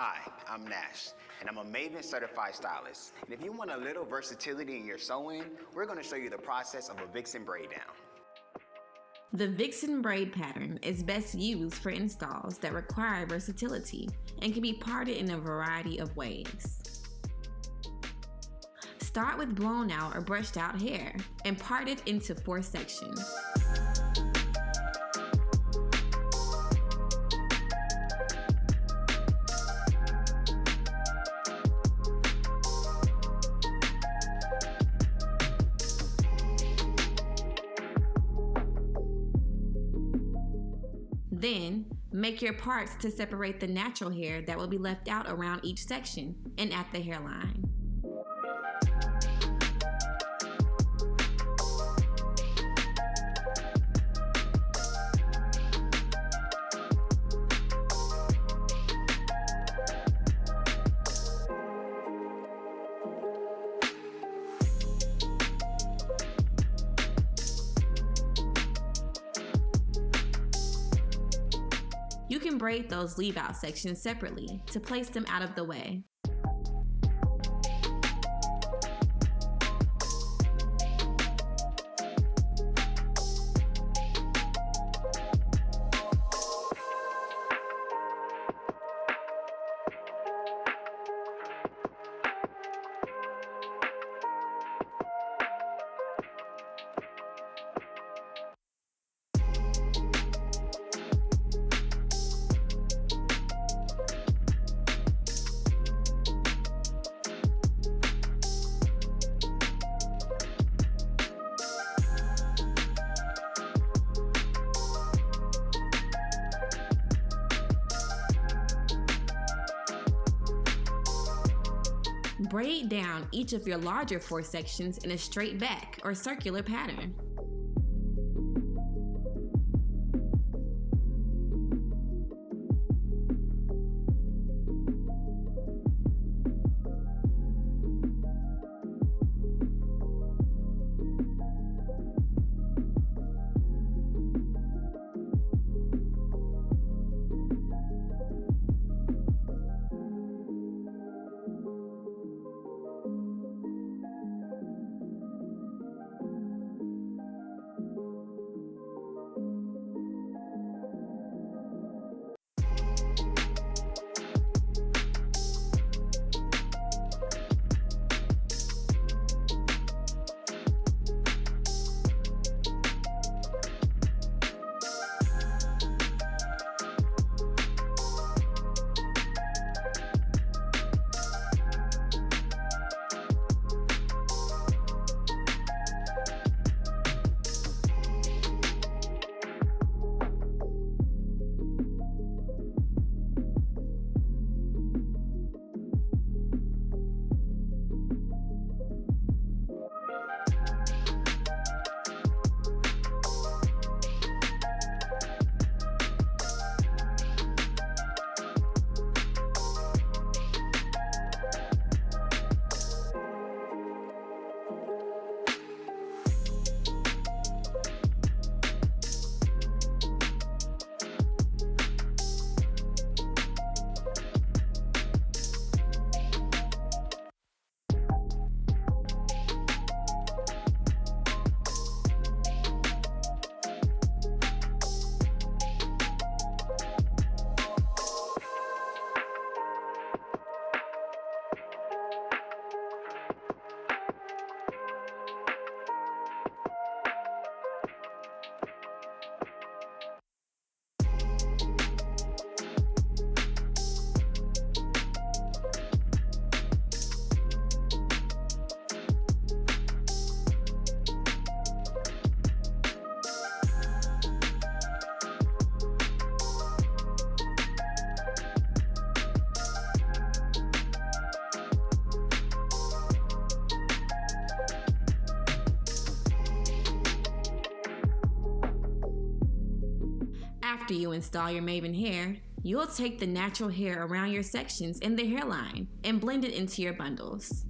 Hi, I'm Nash, and I'm a Mayvenn certified stylist. And if you want a little versatility in your sewing, we're going to show you the process of a Vixen braid down. The Vixen Braid pattern is best used for installs that require versatility and can be parted in a variety of ways. Start with blown out or brushed out hair and part it into 4 sections. Then, make your parts to separate the natural hair that will be left out around each section and at the hairline. You can braid those leave-out sections separately to place them out of the way. Braid down each of your larger 4 sections in a straight back or circular pattern. After you install your Mayvenn hair, you'll take the natural hair around your sections in the hairline and blend it into your bundles.